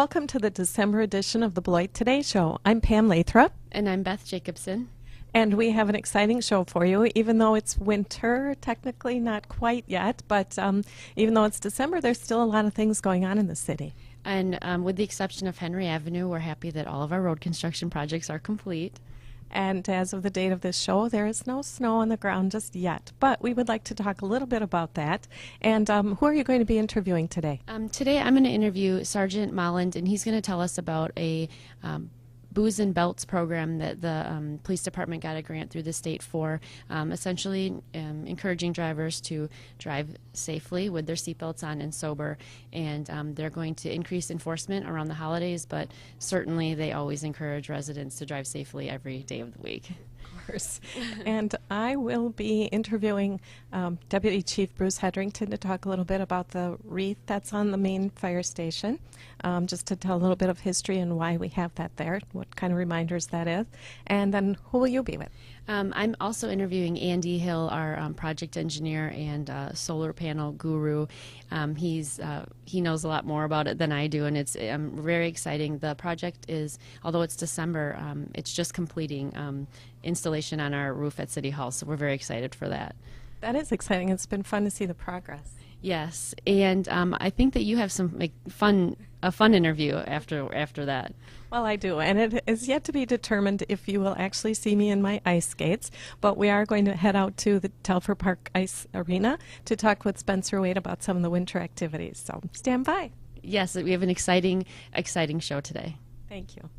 Welcome to the December edition of the Beloit Today Show. I'm Pam Lathrop, And I'm Beth Jacobson. and we have an exciting show for you. Even though it's winter, technically not quite yet, but even though it's December, there's still a lot of things going on in the city. And with the exception of Henry Avenue, we're happy that all of our road construction projects are complete. And as of the date of this show, there is no snow on the ground just yet. But we would like to talk a little bit about that. And who are you going to be interviewing today? Today I'm going to interview Sergeant Molland, and he's going to tell us about a booze and belts program that the police department got a grant through the state for, essentially encouraging drivers to drive safely with their seatbelts on and sober. And they're going to increase enforcement around the holidays, but certainly they always encourage residents to drive safely every day of the week. Of course. And I will be interviewing Deputy Chief Bruce Hedrington to talk a little bit about the wreath that's on the main fire station, just to tell a little bit of history and why we have that there, what kind of reminders that is. And then who will you be with? I'm also interviewing Andy Hill, our project engineer and solar panel guru. He knows a lot more about it than I do, and it's very exciting. The project is, although it's December, it's just completing installation on our roof at City Hall, so we're very excited for that. That is exciting. It's been fun to see the progress. Yes, and I think that you have some a fun interview after that. Well, I do, and it is yet to be determined if you will actually see me in my ice skates, but we are going to head out to the Telfer Park Ice Arena to talk with Spencer Wade about some of the winter activities, so stand by. Yes, we have an exciting show today. Thank you.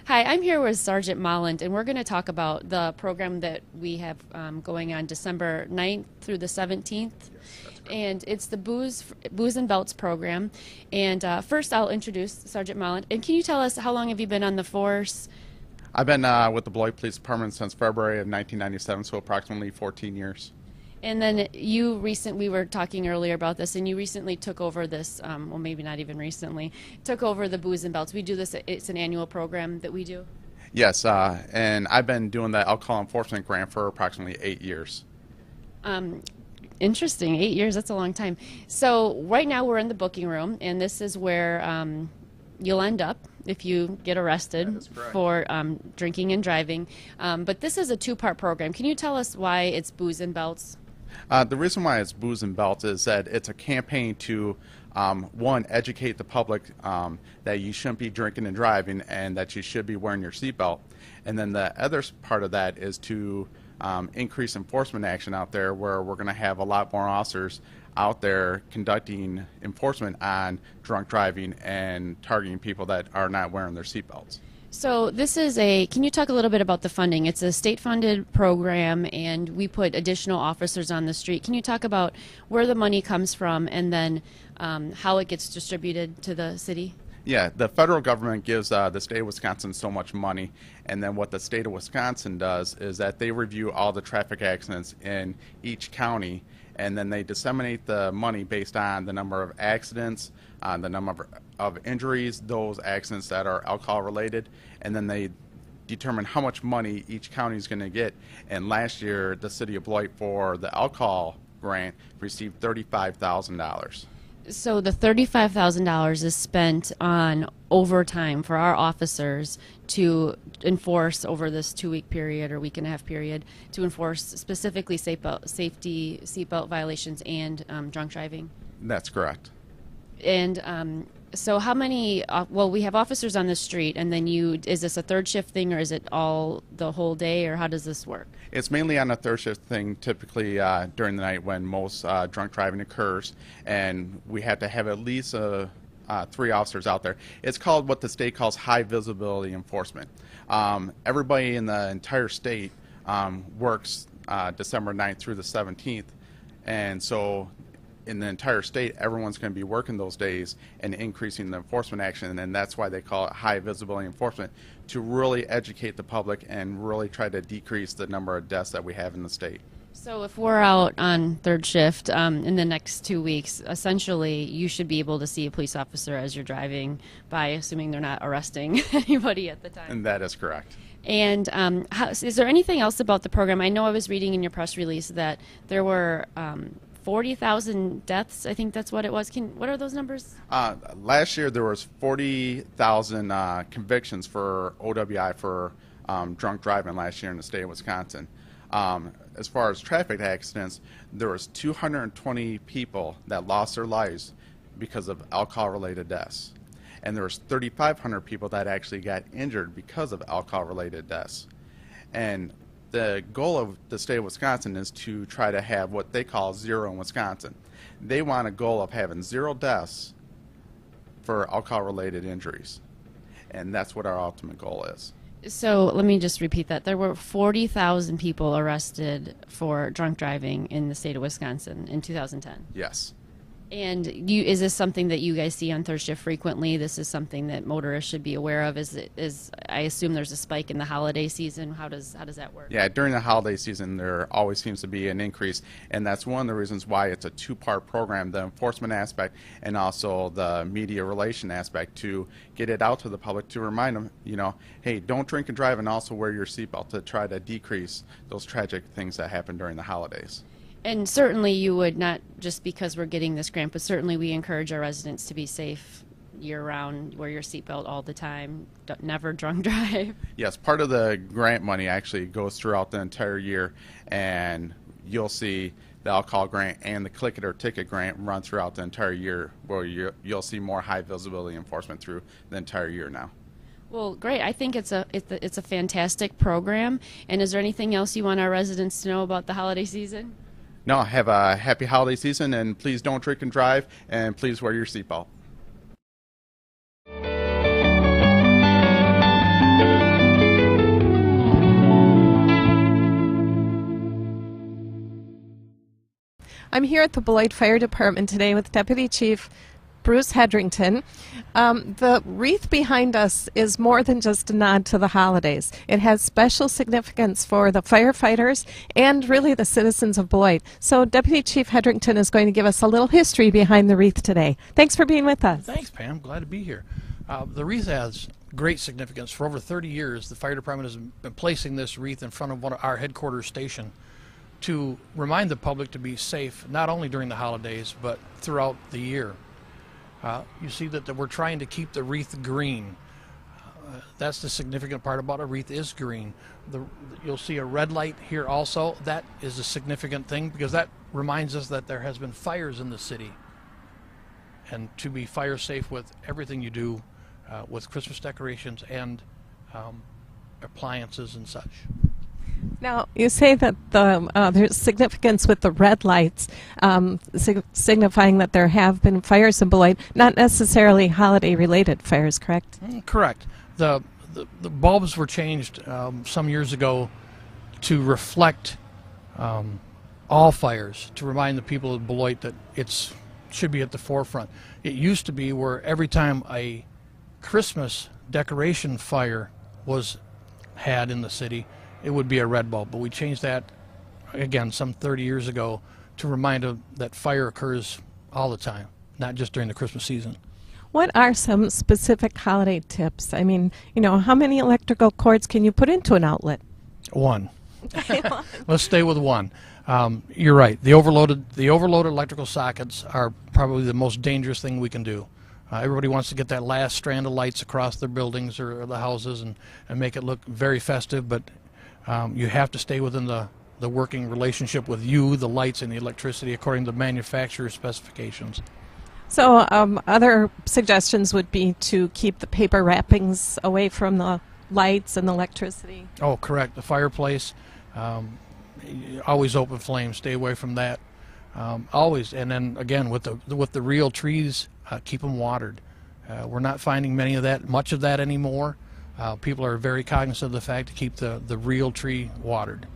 Hi, I'm here with Sergeant Molland, and we're going to talk about the program that we have going on December 9th through the 17th. And it's the Booze and Belts program. And first I'll introduce Sergeant Molland. And can you tell us how long have you been on the force? I've been with the Beloit Police Department since February of 1997, so approximately 14 years. And then we were talking earlier about this, and you recently took over this, well, maybe not even recently, took over the Booze and Belts. We do this, it's an annual program that we do. Yes, and I've been doing the alcohol enforcement grant for approximately 8 years. Interesting, 8 years, that's a long time. So right now we're in the booking room, and this is where you'll end up if you get arrested for drinking and driving. But this is a two-part program. Can you tell us why it's Booze and Belts? The reason why it's Booze and Belts is that it's a campaign to, one, educate the public that you shouldn't be drinking and driving and that you should be wearing your seatbelt. And then the other part of that is to increase enforcement action out there, where we're going to have a lot more officers out there conducting enforcement on drunk driving and targeting people that are not wearing their seatbelts. So this is can you talk a little bit about the funding? It's a state-funded program, and we put additional officers on the street. Can you talk about where the money comes from and then how it gets distributed to the city? Yeah, the federal government gives the state of Wisconsin so much money, and then what the state of Wisconsin does is that they review all the traffic accidents in each county, and then they disseminate the money based on the number of accidents, the number of injuries, those accidents that are alcohol related, and then they determine how much money each county is going to get. And last year, the city of Beloit, for the alcohol grant, received $35,000. So the $35,000 is spent on overtime for our officers to enforce over this 2-week period or week and a half period, to enforce specifically seatbelt violations and drunk driving. That's correct. And so how many, well, we have officers on the street, and then is this a third shift thing, or is it all the whole day, or how does this work? It's mainly on a third shift thing, typically during the night when most drunk driving occurs, and we have to have at least 3 officers out there. It's called what the state calls high visibility enforcement. Everybody in the entire state works December 9th through the 17th, and so in the entire state, everyone's going to be working those days and increasing the enforcement action, and that's why they call it high visibility enforcement, to really educate the public and really try to decrease the number of deaths that we have in the state. So if we're out on third shift in the next 2 weeks, essentially you should be able to see a police officer as you're driving by, assuming they're not arresting anybody at the time. And that is correct. And is there anything else about the program? I know I was reading in your press release that there were 40,000 deaths. I think that's what it was. What are those numbers? Last year there was 40,000 convictions for OWI for drunk driving last year in the state of Wisconsin. As far as traffic accidents, there was 220 people that lost their lives because of alcohol-related deaths. And there was 3,500 people that actually got injured because of alcohol-related deaths. And the goal of the state of Wisconsin is to try to have what they call zero in Wisconsin. They want a goal of having 0 deaths for alcohol-related injuries. And that's what our ultimate goal is. So let me just repeat that. There were 40,000 people arrested for drunk driving in the state of Wisconsin in 2010. Yes. And is this something that you guys see on third shift frequently? This is something that motorists should be aware of. I assume there's a spike in the holiday season. How does that work? Yeah, during the holiday season, there always seems to be an increase, and that's one of the reasons why it's a 2-part program: the enforcement aspect and also the media relation aspect, to get it out to the public, to remind them, hey, don't drink and drive, and also wear your seatbelt, to try to decrease those tragic things that happen during the holidays. And certainly you would, not just because we're getting this grant, but certainly we encourage our residents to be safe year-round, wear your seatbelt all the time, never drunk drive. Yes, part of the grant money actually goes throughout the entire year, and you'll see the alcohol grant and the click it or ticket grant run throughout the entire year, where you'll see more high visibility enforcement through the entire year now. Well, great. I think it's a fantastic program. And is there anything else you want our residents to know about the holiday season? No, have a happy holiday season, and please don't drink and drive, and please wear your seatbelt. I'm here at the Beloit Fire Department today with Deputy Chief Bruce Hedrington. The wreath behind us is more than just a nod to the holidays. It has special significance for the firefighters and really the citizens of Beloit. So Deputy Chief Hedrington is going to give us a little history behind the wreath today. Thanks for being with us. Thanks, Pam. Glad to be here. The wreath has great significance. For over 30 years, the fire department has been placing this wreath in front of our headquarters station to remind the public to be safe, not only during the holidays, but throughout the year. You see that we're trying to keep the wreath green. That's the significant part about a wreath, is green. You'll see a red light here also. That is a significant thing because that reminds us that there has been fires in the city. And to be fire safe with everything you do with Christmas decorations and appliances and such. Now, you say that there's significance with the red lights, signifying that there have been fires in Beloit, not necessarily holiday-related fires, correct? Correct. The bulbs were changed some years ago to reflect all fires, to remind the people of Beloit that it should be at the forefront. It used to be where every time a Christmas decoration fire was had in the city, it would be a red bulb, but we changed that, again, some 30 years ago to remind them that fire occurs all the time, not just during the Christmas season. What are some specific holiday tips? I mean, how many electrical cords can you put into an outlet? One. Let's stay with one. You're right. The overloaded electrical sockets are probably the most dangerous thing we can do. Everybody wants to get that last strand of lights across their buildings or the houses and make it look very festive, but you have to stay within the working relationship with the lights and the electricity according to the manufacturer's specifications. So other suggestions would be to keep the paper wrappings away from the lights and the electricity. Oh, correct. The fireplace, always open flame. Stay away from that. Always. And then again, with the real trees, keep them watered. We're not finding much of that anymore. People are very cognizant of the fact to keep the real tree watered.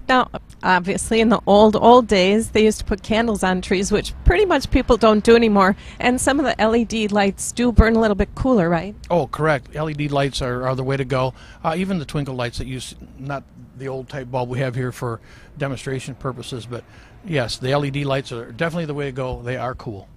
Now, obviously, in the old days, they used to put candles on trees, which pretty much people don't do anymore. And some of the LED lights do burn a little bit cooler, right? Oh, correct. LED lights are the way to go. Even the twinkle lights that use, not the old type bulb we have here for demonstration purposes, but yes, the LED lights are definitely the way to go. They are cool.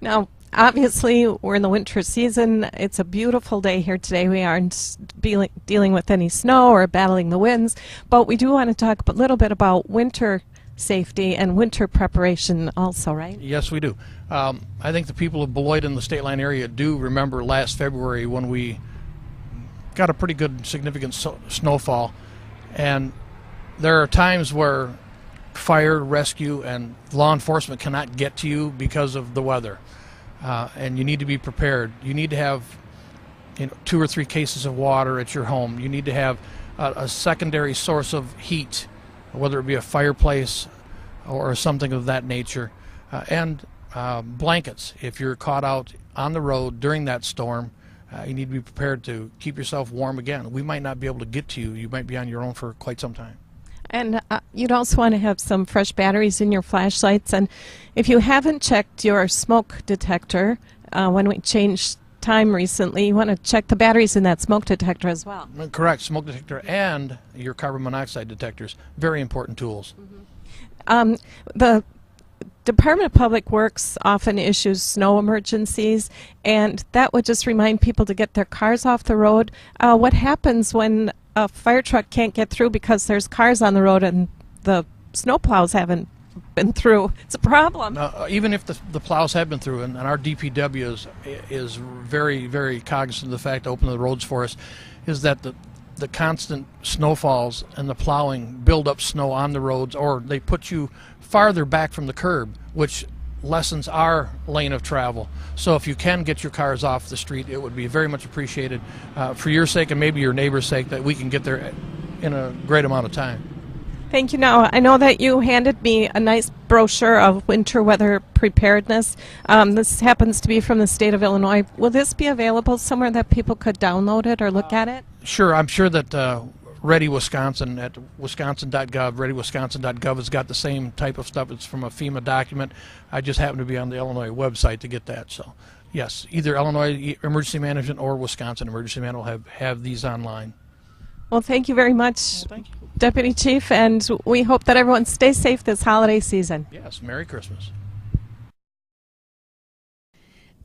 Now, obviously, we're in the winter season. It's a beautiful day here today. We aren't dealing with any snow or battling the winds, but we do want to talk a little bit about winter safety and winter preparation also, right? Yes, we do. I think the people of Beloit and the state line area do remember last February when we got a pretty good significant snowfall, and there are times where fire, rescue, and law enforcement cannot get to you because of the weather, and you need to be prepared. You need to have 2 or 3 cases of water at your home. You need to have a secondary source of heat, whether it be a fireplace or something of that nature, and blankets. If you're caught out on the road during that storm, you need to be prepared to keep yourself warm again. We might not be able to get to you. You might be on your own for quite some time. And you'd also want to have some fresh batteries in your flashlights. And if you haven't checked your smoke detector, when we changed time recently, you want to check the batteries in that smoke detector as well. Correct. Smoke detector and your carbon monoxide detectors, very important tools. The Department of Public Works often issues snow emergencies, and that would just remind people to get their cars off the road. What happens when a fire truck can't get through because there's cars on the road and the snow plows haven't been through? It's a problem. Even if the plows have been through, and our DPW is very, very cognizant of the fact to open the roads for us, is that the constant snowfalls and the plowing build up snow on the roads, or they put you farther back from the curb, which lessens our lane of travel. So if you can get your cars off the street, it would be very much appreciated for your sake and maybe your neighbor's sake, that we can get there in a great amount of time. Thank you. Now, I know that you handed me a nice brochure of winter weather preparedness. This happens to be from the state of Illinois. Will this be available somewhere that people could download it or look at it? Sure. I'm sure that Ready Wisconsin at wisconsin.gov, readywisconsin.gov has got the same type of stuff. It's from a FEMA document. I just happen to be on the Illinois website to get that. So, yes, either Illinois Emergency Management or Wisconsin Emergency Management will have these online. Well, thank you very much, Thank you. Deputy Chief, and we hope that everyone stays safe this holiday season. Yes, Merry Christmas.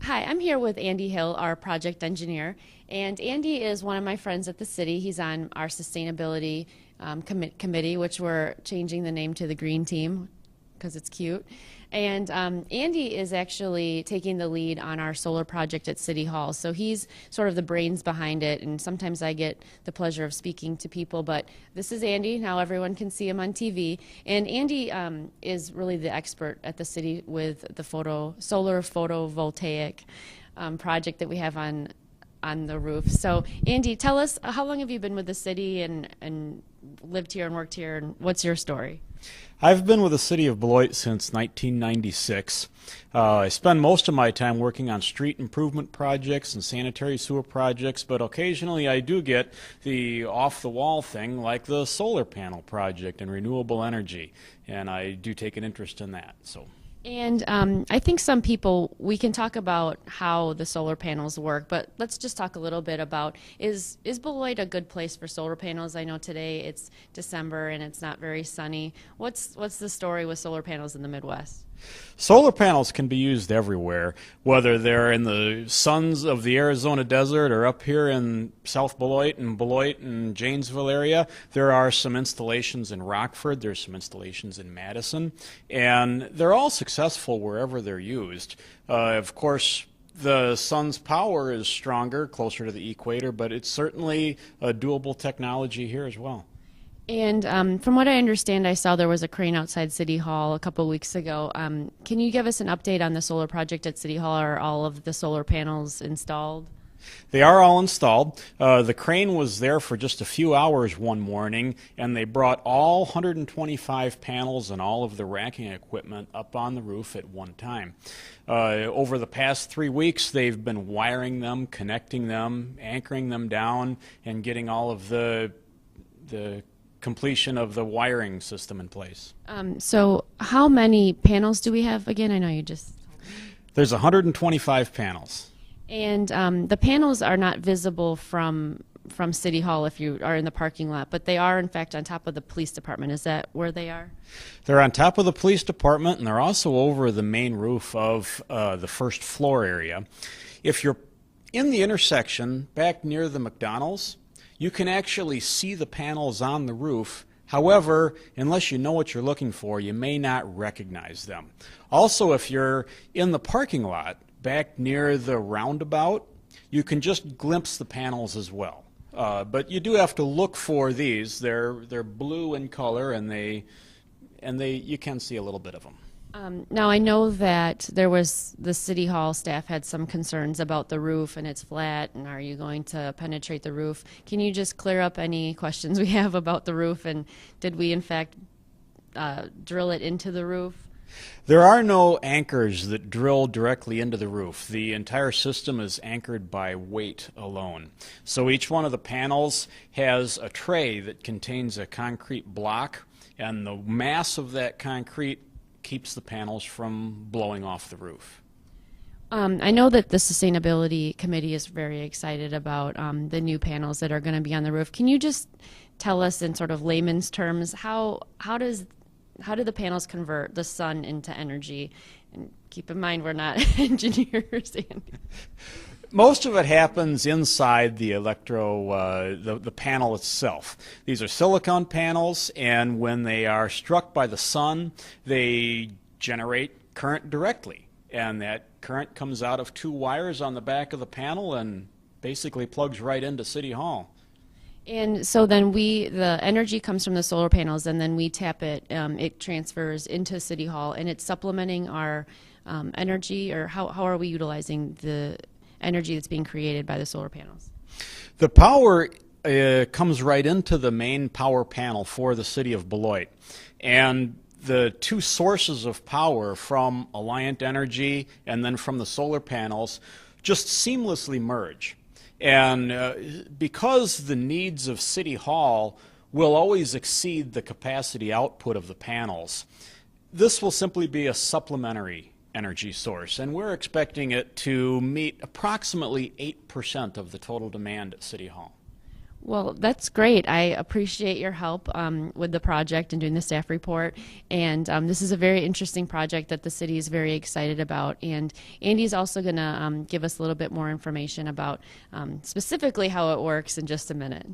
Hi, I'm here with Andy Hill, our project engineer, and Andy is one of my friends at the city. He's on our sustainability committee, which we're changing the name to the Green Team because it's cute. And Andy is actually taking the lead on our solar project at City Hall. So he's sort of the brains behind it, and sometimes I get the pleasure of speaking to people, but this is Andy. Now everyone can see him on TV. And Andy is really the expert at the city with the solar photovoltaic project that we have on the roof. So Andy, tell us, how long have you been with the city and lived here and worked here, and what's your story? I've been with the city of Beloit since 1996. I spend most of my time working on street improvement projects and sanitary sewer projects, but occasionally I do get the off-the-wall thing like the solar panel project and renewable energy, and I do take an interest in that. And I think some people, we can talk about how the solar panels work, but let's just talk a little bit about, is Beloit a good place for solar panels? I know today it's December and it's not very sunny. What's the story with solar panels in the Midwest? Solar panels can be used everywhere, whether they're in the suns of the Arizona desert or up here in South Beloit and Janesville area. There are some installations in Rockford, there's some installations in Madison, and they're all successful wherever they're used. Of course, the sun's power is stronger, closer to the equator, but it's certainly a doable technology here as well. And from what I understand, I saw there was a crane outside City Hall a couple of weeks ago. Can you give us an update on the solar project at City Hall? Are all of the solar panels installed? They are all installed. The crane was there for just a few hours one morning, and they brought all 125 panels and all of the racking equipment up on the roof at one time. Over the past 3 weeks, they've been wiring them, connecting them, anchoring them down, and getting all of the completion of the wiring system in place. So how many panels do we have again? I know you just... There's 125 panels. And the panels are not visible from City Hall if you are in the parking lot, but they are in fact on top of the police department. Is that where they are? They're on top of the police department, and they're also over the main roof of the first floor area. If you're in the intersection back near the McDonald's, you can actually see the panels on the roof However, unless you know what you're looking for, you may not recognize them. Also, if you're in the parking lot back near the roundabout, you can just glimpse the panels as well. But you do have to look for these. They're blue in color, and you can see a little bit of them. Now, I know that the City Hall staff had some concerns about the roof, and it's flat, and are you going to penetrate the roof? Can you just clear up any questions we have about the roof, and did we, in fact, drill it into the roof? There are no anchors that drill directly into the roof. The entire system is anchored by weight alone. So each one of the panels has a tray that contains a concrete block, and the mass of that concrete keeps the panels from blowing off the roof. I know that the Sustainability Committee is very excited about the new panels that are going to be on the roof. Can you just tell us in sort of layman's terms, how do the panels convert the sun into energy? And keep in mind, we're not engineers. Most of it happens inside the the panel itself. These are silicon panels, and when they are struck by the sun, they generate current directly. And that current comes out of two wires on the back of the panel and basically plugs right into City Hall. And so then the energy comes from the solar panels, and then we tap it. It transfers into City Hall, and it's supplementing our energy, or how are we utilizing the energy that's being created by the solar panels? The power comes right into the main power panel for the city of Beloit. And the two sources of power from Alliant Energy and then from the solar panels just seamlessly merge. And because the needs of City Hall will always exceed the capacity output of the panels, this will simply be a supplementary energy source, and we're expecting it to meet approximately 8% of the total demand at City Hall. Well, that's great. I appreciate your help with the project and doing the staff report. And this is a very interesting project that the city is very excited about. And Andy's also going to give us a little bit more information about specifically how it works in just a minute.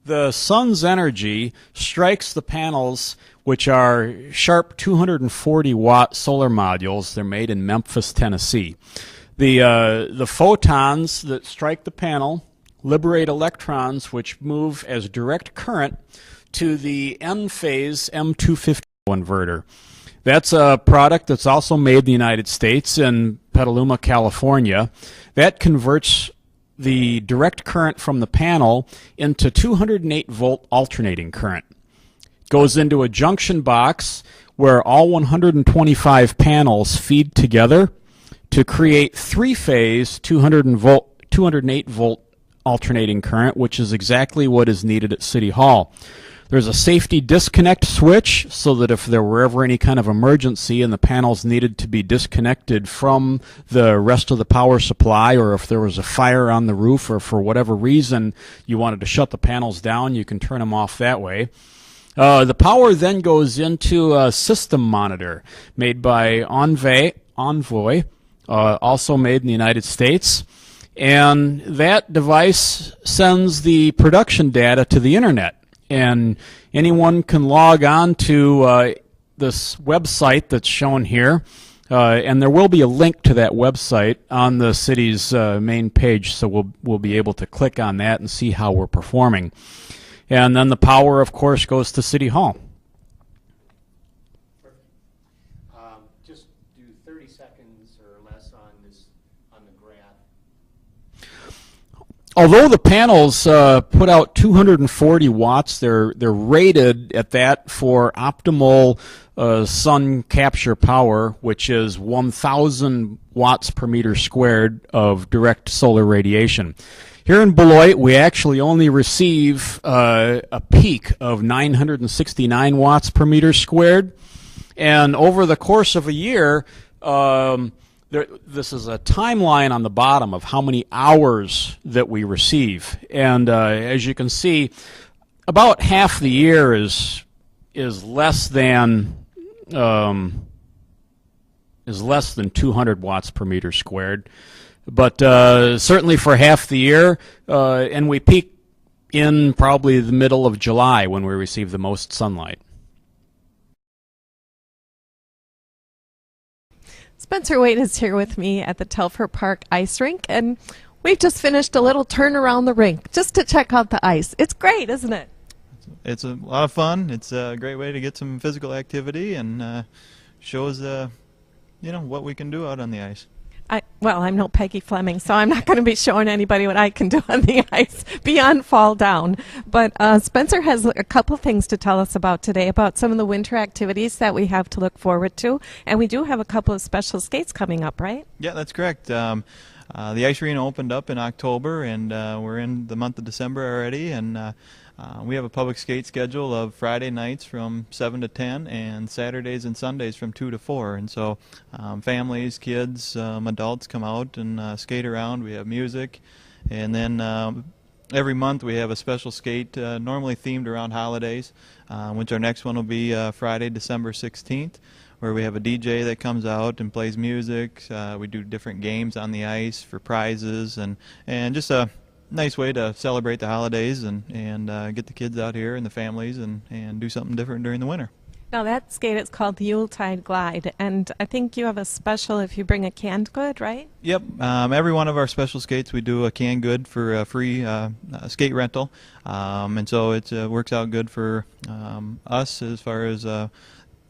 The sun's energy strikes the panels, which are sharp 240-watt solar modules. They're made in Memphis, Tennessee. The photons that strike the panel liberate electrons, which move as direct current to the N-phase M250 inverter. That's a product that's also made in the United States in Petaluma, California. That converts the direct current from the panel into 208-volt alternating current. Goes into a junction box where all 125 panels feed together to create three-phase 208-volt alternating current, which is exactly what is needed at City Hall. There's a safety disconnect switch so that if there were ever any kind of emergency and the panels needed to be disconnected from the rest of the power supply, or if there was a fire on the roof, or for whatever reason you wanted to shut the panels down, you can turn them off that way. The power then goes into a system monitor made by Envoy, also made in the United States. And that device sends the production data to the internet. And anyone can log on to this website that's shown here, and there will be a link to that website on the city's main page, so we'll be able to click on that and see how we're performing. And then the power, of course, goes to City Hall. Just do 30 seconds or less on the graph. Although the panels put out 240 watts, they're rated at that for optimal sun capture power, which is 1,000 watts per meter squared of direct solar radiation. Here in Beloit, we actually only receive a peak of 969 watts per meter squared, and over the course of a year, this is a timeline on the bottom of how many hours that we receive. And as you can see, about half the year is less than is less than 200 watts per meter squared. But certainly for half the year, and we peak in probably the middle of July when we receive the most sunlight. Spencer Wade is here with me at the Telfer Park Ice Rink, and we've just finished a little turn around the rink just to check out the ice. It's great, isn't it? It's a lot of fun. It's a great way to get some physical activity and shows what we can do out on the ice. Well, I'm no Peggy Fleming, so I'm not going to be showing anybody what I can do on the ice beyond fall down. But Spencer has a couple things to tell us about today, about some of the winter activities that we have to look forward to. And we do have a couple of special skates coming up, right? Yeah, that's correct. The ice arena opened up in October, and we're in the month of December already. And we have a public skate schedule of Friday nights from 7 to 10 and Saturdays and Sundays from 2 to 4. And so families, kids, adults come out and skate around. We have music. And then every month we have a special skate, normally themed around holidays, which our next one will be Friday, December 16th, where we have a DJ that comes out and plays music. We do different games on the ice for prizes and just a nice way to celebrate the holidays and get the kids out here and the families and do something different during the winter. Now that skate is called the Yuletide Glide, and I think you have a special if you bring a canned good, right? Yep. Every one of our special skates we do a canned good for a free skate rental, and so it works out good for us as far as the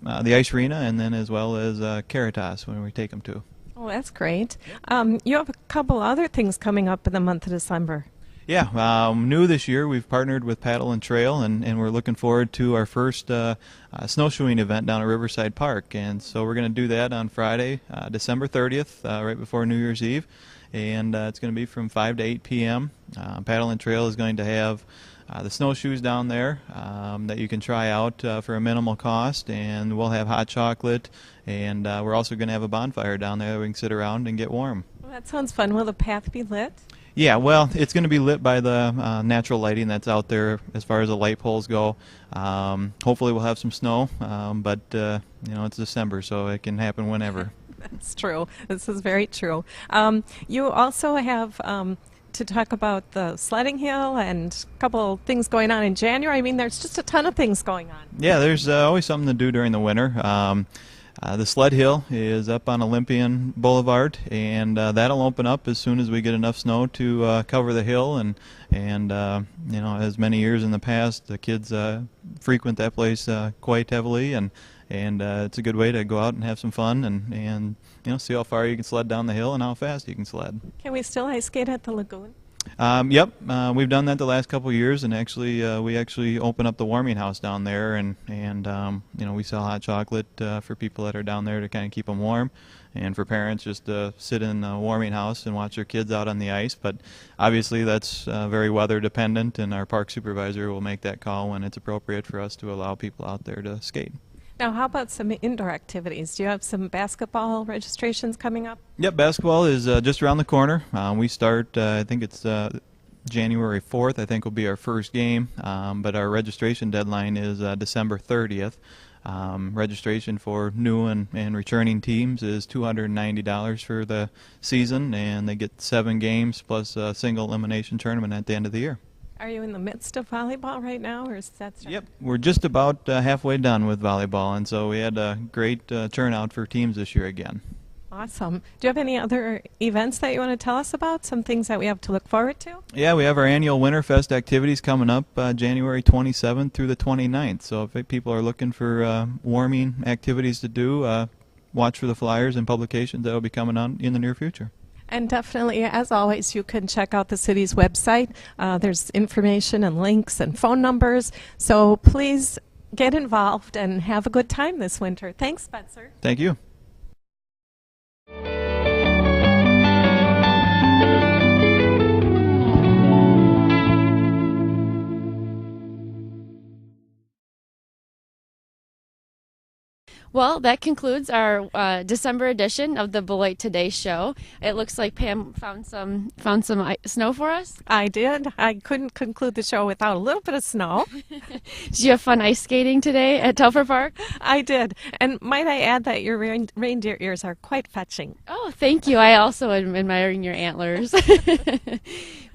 ice arena and then as well as Caritas when we take them to. Oh, that's great. You have a couple other things coming up in the month of December. Yeah, new this year, we've partnered with Paddle and Trail, and we're looking forward to our first snowshoeing event down at Riverside Park. And so we're going to do that on Friday, December 30th, right before New Year's Eve. And it's going to be from 5 to 8 p.m. Paddle and Trail is going to have the snowshoes down there that you can try out for a minimal cost, and we'll have hot chocolate, and we're also going to have a bonfire down there that we can sit around and get warm. Well, that sounds fun. Will the path be lit? Yeah, well, it's going to be lit by the natural lighting that's out there as far as the light poles go. Hopefully we'll have some snow, but it's December, so it can happen whenever. That's true. This is very true. You also have to talk about the sledding hill and a couple things going on in January. I mean, there's just a ton of things going on. Yeah, there's always something to do during the winter. The sled hill is up on Olympian Boulevard, and that'll open up as soon as we get enough snow to cover the hill. And as many years in the past, the kids frequent that place quite heavily, and it's a good way to go out and have some fun and see how far you can sled down the hill and how fast you can sled. Can we still ice skate at the lagoon? Yep, we've done that the last couple of years, and actually we actually open up the warming house down there, and we sell hot chocolate for people that are down there to kind of keep them warm, and for parents just to sit in the warming house and watch their kids out on the ice. But obviously that's very weather dependent, and our park supervisor will make that call when it's appropriate for us to allow people out there to skate. Now, how about some indoor activities? Do you have some basketball registrations coming up? Yep, basketball is just around the corner. We start, I think it's January 4th, I think will be our first game, but our registration deadline is December 30th. Registration for new and returning teams is $290 for the season, and they get 7 games plus a single elimination tournament at the end of the year. Are you in the midst of volleyball right now, or is that starting? Yep, we're just about halfway done with volleyball, and so we had a great turnout for teams this year again. Awesome. Do you have any other events that you want to tell us about, some things that we have to look forward to? Yeah, we have our annual Winterfest activities coming up January 27th through the 29th, so if people are looking for warming activities to do, watch for the flyers and publications that will be coming on in the near future. And definitely, as always, you can check out the city's website. There's information and links and phone numbers. So please get involved and have a good time this winter. Thanks, Spencer. Thank you. Well, that concludes our December edition of the Beloit Today show. It looks like Pam found some snow for us. I did. I couldn't conclude the show without a little bit of snow. Did you have fun ice skating today at Telfer Park? I did. And might I add that your reindeer ears are quite fetching. Oh, thank you. I also am admiring your antlers.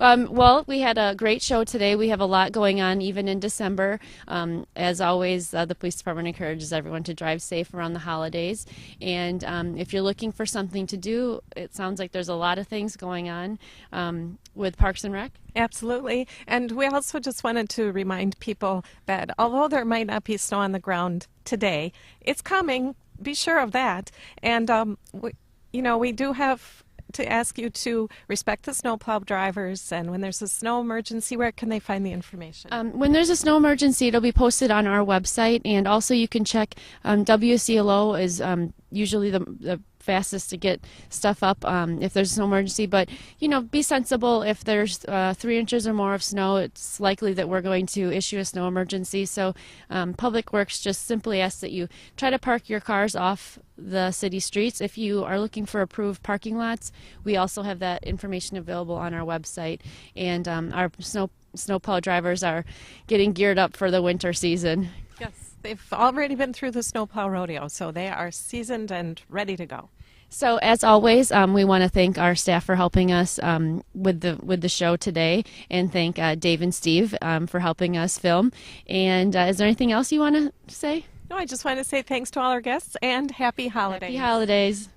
Well, we had a great show today. We have a lot going on even in December. As always, the police department encourages everyone to drive safe around the holidays. And if you're looking for something to do, it sounds like there's a lot of things going on with Parks and Rec. Absolutely. And we also just wanted to remind people that although there might not be snow on the ground today, it's coming. Be sure of that. And, we do have to ask you to respect the snowplow drivers, and when there's a snow emergency, where can they find the information? When there's a snow emergency, it'll be posted on our website, and also you can check WCLO is usually the fastest to get stuff up if there's a snow emergency. But be sensible. If there's 3 inches or more of snow, it's likely that we're going to issue a snow emergency. So Public Works just simply asks that you try to park your cars off the city streets. If you are looking for approved parking lots, we also have that information available on our website. And our snowplow drivers are getting geared up for the winter season. Yes, they've already been through the snowplow rodeo, so they are seasoned and ready to go. So as always, we want to thank our staff for helping us with the show today, and thank Dave and Steve for helping us film. And is there anything else you want to say? No, I just want to say thanks to all our guests and happy holidays. Happy holidays.